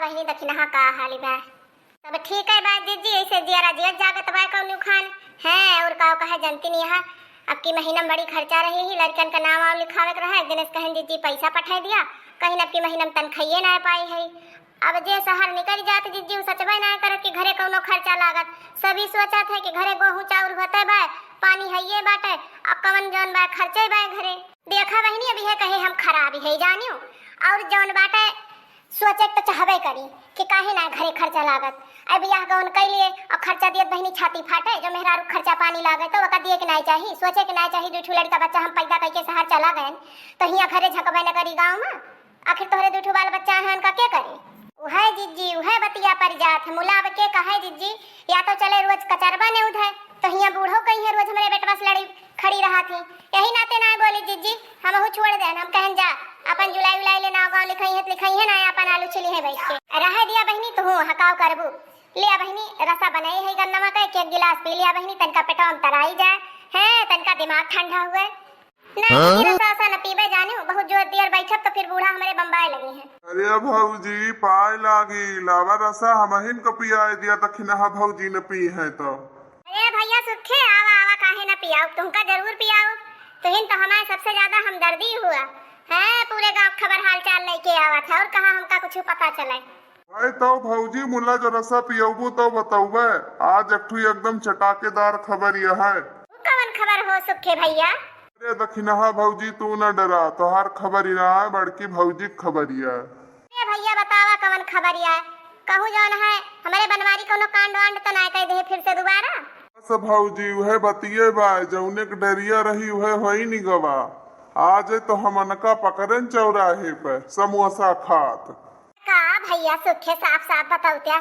बहनी दखिनहा का हाली बा। सब ठीक है बा जीजी, ऐसे जियारा जियत जागत बा कौन खान है और का कहे जनती नहीं है। अब की महीना में बड़ी खर्चा रही ही, लड़कन का नाम वाम लिखावे के रहा। दिनेश कहन जीजी पैसा पठा दिया, कहीं अब की महीना में तनखइये ना पाई है। अब जे शहर निकल जात जीजी सचबे ना करे कि घरे कौनो खर्चा लागत। सभी सोचत है कि घरे गेहूं चाउर होते बा, पानी हइये बाटे, अब कवन जौन बा खर्चे बा घरे। देखा बहनी अभी है कहे हम खराबी है जानियो, और जौन बाटे सोचे तो चाहबे करी कि काहे ना घरे खर्चा लागत। अब बियाह गौन कैलिए और खर्चा दियत बहनी छाती फाटे। जो मेहरारू खर्चा पानी लागे तो वका दिए के नहीं चाहिए, सोचे के नहीं चाहिए। दूठू लड़का बच्चा हम पैदा करके शहर चला गए तो हियां घरे झकबे न करी गाँव में। आखिर तोहरे दूठू बाल बच्चा है उनका क्या करे। उहे जीजी उहे बतिया पर जात मुलाब के कहे जीजी, या तो चले रोज कचरबा ने उधर तो हियां बूढ़ो कहीं है रोज हमारे बेटवा से लड़ी खड़ी रहा थी। यही नाते ना बोली जीजी हम हु छोड़ दे, हम कहन जा अपन जुलाई उलाई ले नाव गाँव लिखाई है ना अपन आलू छिली है बैठ के रह दिया बहनी। तू हकाव करबू लिया बहनी, रसा बनाई है गन्नमा का एक गिलास पी लिया बहनी, तनका पेटवा में तराई जाए है, तनका दिमाग ठंडा हुआ नहीं रसा न पीबे जानियो। बहुत जोर दियर बैठब तो फिर बूढ़ा हमारे बम्बाई लगी है। अरे भौजी पाए लागी लावा रसा हमहिन को पियाए दिया तखिनहा भौजी ने पी है तो। अरे भैया सुखे आवा आवा काहे न पियाओ, तुमका जरूर पियाओ। तुहिन तो हमारे सबसे ज्यादा हमदर्दी हुआ है, पूरे गाँव खबर हाल चाल लेके आवा था और कहा हमका कुछ पता चले। भाई तो भौजी मुला जो रसा पियाबू तो बताऊबे, आज एकठू एकदम चटाकेदार खबर यह है। कवन खबर हो सुखे भैया? अरे दखिनहा भौजी तू न डरा, तोहार खबर ही रहा है, बड़की भौजी खबर ही है। अरे भैया बतावा कवन खबर है, कहूँ जौन है हमारे बनवारी कोनो कांड वांड तो ना कह दे फिर से दोबारा। बस भौजी वह बतिये बा जौने के डरिया रही वह होई नहीं गवा। आज तो हमनका पकड़न चौराहे पे समोसा खात। का भैया सुखे साफ साफ बताओ क्या,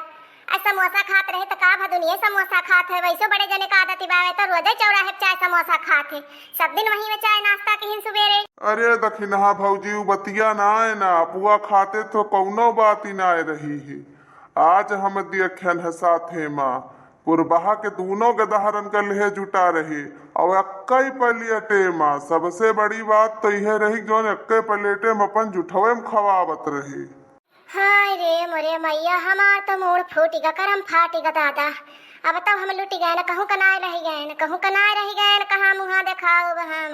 समोसा खात रहे तो का भदुनिया समोसा खात है। वैसे बड़े जने का आदत बावे तो रोजे चौराहे पे चाय समोसा खात है, सब दिन वहीं में चाय नाश्ता के हिन सुबेरे। अरे दखिनहा भौजी उ बतिया ना है ना, पुआ खाते तो कौनो बात ही ना रही है। आज हम देखन है साथे माँ पुरबहा के दोनों गदहरन का लेह जुटा रही और अक्कई प्लेटे माँ। सबसे बड़ी बात तो यह रही जो अक्कई प्लेटे में अपन जुठवे में खवावत रही। हाय रे मोरे मैया हमार तो मूड फूटेगा करम फाटेगा दादा। अब तब हम लुटी गए न, कहूँ कनाए रह गए न, कहूँ कनाए रह गए न, कहाँ मुँह दिखाओ बहाम।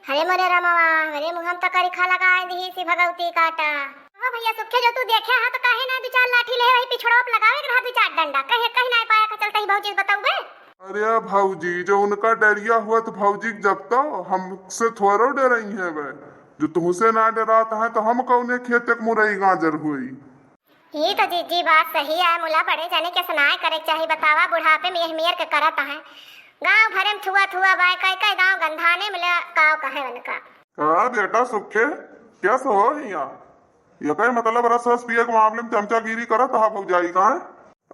हरे मोरे रमवा हरे मुँह तो करी खा लगाए दी सी भगवती काटा। हाँ भैया सुखे जो तू देखे हाँ तो काहे ना दो चार लाठी ले वही पिछड़ो पे लगावे के रहा दो चार डंडा कहे कहीं ना पाया का चलता ही भौजी बताऊ बे। अरे भौजी जो उनका डरिया हुआ तो भौजी जब तो हमसे थोड़ो डरई है वे, जो तुमसे ना डराता है तो हम कौने खेत तक मुरई गाजर हुई। ये तो जीजी बात सही है, मुला बड़े जाने के सुनाए करे चाहिए। बतावा बुढ़ापे में मेहर के करत है, गांव भरे में थुआ थुआ बाय कई कई गांव गंधाने मिले काव कहे उनका। हाँ बेटा सुखे क्या सो हो यहाँ ये कई मतलब रस रस पिए के मामले में चमचागिरी करत हा भौजाई का है?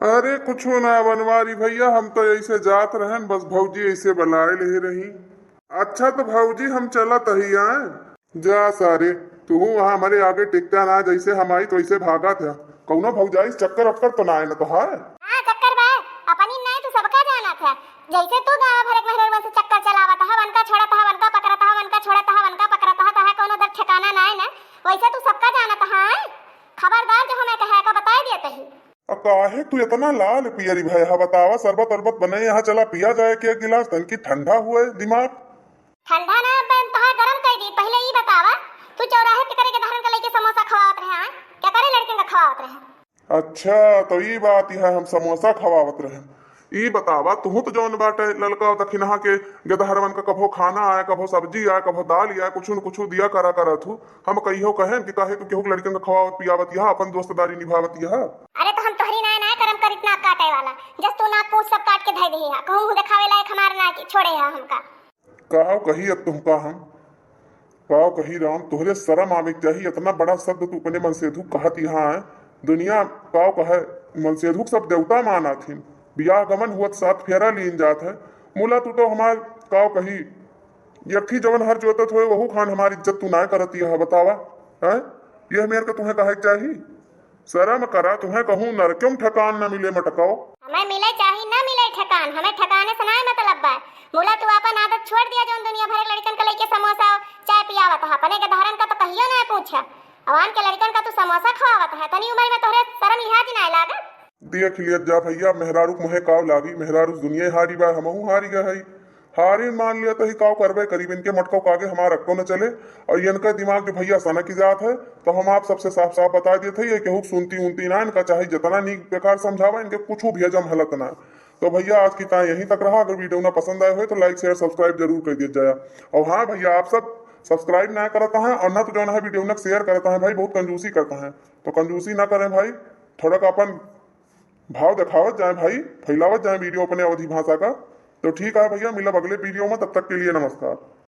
अरे कुछ ना बनवारी भैया, हम तो ऐसे जात रहन बस भौजी ऐसे बुलाए ले रही। अच्छा तो भौजी हम चला तही आए जा सारे, तू वहाँ हमारे आगे टिकता ना, जैसे हम आई तो ऐसे भागा था। कौनो भौजाई चक्कर अक्कर तो ना है ना तो है? हाँ चक्कर बा अपनी नहीं तो सबका जाना था। जैसे तू गांव भर के मेहर से चक्कर चलावा था, वन का छोड़ा था, वन का पकड़ा था, वन का छोड़ा था, वन का पकड़ा था, तो है कोनो दर ठिकाना ना है ना, वैसे तू सबका जाना था। हाँ खबरदार जो हमें कहे का बता दिया ही। काहे तू इतना लाल पियरी भाई हा बतावा, शरबत अरबत बने यहाँ चला पिया जाए के गिलास तन की ठंडा हुआ है दिमाग। ठंडा ना बन तो गरम कर दी। पहले ये बतावा तू चौराहे पे करे के धारण का लेके समोसा खवावत रहे हैं, क्या करे लड़के का खवावत रहे? अच्छा तो ये बात है हम समोसा खवावत रहे। ये बतावा तू तो जौन बाटे ललका दखिनहा के गदहरवन का कभो खाना आया, कभो सब्जी आया, कभो दाल आया, कुछ न कुछ दिया करा करत हूँ। हम कहियो कहें कि काहे तू केहू लड़कन का खवावत पियावत यहाँ अपन दोस्तदारी निभावत यहाँ। अरे तो हम तोहरी ना ना करम कर इतना काटे वाला जस तू नाक पूछ सब काट के धइ दही है, कहूं दिखावे लायक हमार ना छोड़े है हमका। काहो कही अब तुमका हम काहो कही राम, तोहरे शर्म आवे चाहिए। इतना बड़ा शब्द तू अपने मन से धूप कहत यहाँ है। दुनिया काव कहे मन से धूप सब देवता माना थी, बियाह गमन हुआ साथ फेरा लीन जात है। मुला तू तो हमार काव कही यखी जवन हर जोतत हुए वहू खान हमारी इज्जत तू ना करती है। बतावा है यह मेरे को तुम्हें कहे चाहिए? शर्म करा तुम्हें कहूँ नर क्यों ठकान न मिले मटकाओ। हमें मिले चाहिए ना मिले ठकान, हमें ठकाने से ना मतलब बा। मुला तू अपन आदत छोड़ दिया जो दुनिया भर लड़कन के लेके समोसा चाय पियावत है, अपने के धारण का तो कहियो ना पूछा। अवान के लड़कन का तू समोसा खवावत है, तनी उम्र में तोहरे शर्म लिहाज ना लागत। दिया खिलियत जा भैया, मेहरारू मोहे काव लागी, मेहरारू दुनिया हारी बा, हमहू हारी गए हई। हारी मान लिया तो ही काव करबे करीब, इनके मटको कागे हमारा रखो न चले। और इनका दिमाग जो भैया सना की जात है, तो हम आप सबसे साफ साफ बता दिए थे, ये केहू सुनती उनती ना, इनका चाहे जितना नीक बेकार समझावा, इनके कुछ भी हजम हलत ना। तो भैया आज की ताँ यहीं तक रहा। अगर वीडियो ना पसंद आए हो तो लाइक शेयर सब्सक्राइब जरूर कर दिया जाए। और हाँ भैया, आप सब सब्सक्राइब ना करता है और ना तो जो है वीडियो ना शेयर करता है भाई, बहुत कंजूसी करता है। तो कंजूसी ना करें भाई, थोड़ा का अपन भाव दिखावत जाए भाई, फैलावत जाए वीडियो अपने अवधि भाषा का। तो ठीक है भैया, मिलब अगले वीडियो में, तब तक के लिए नमस्कार।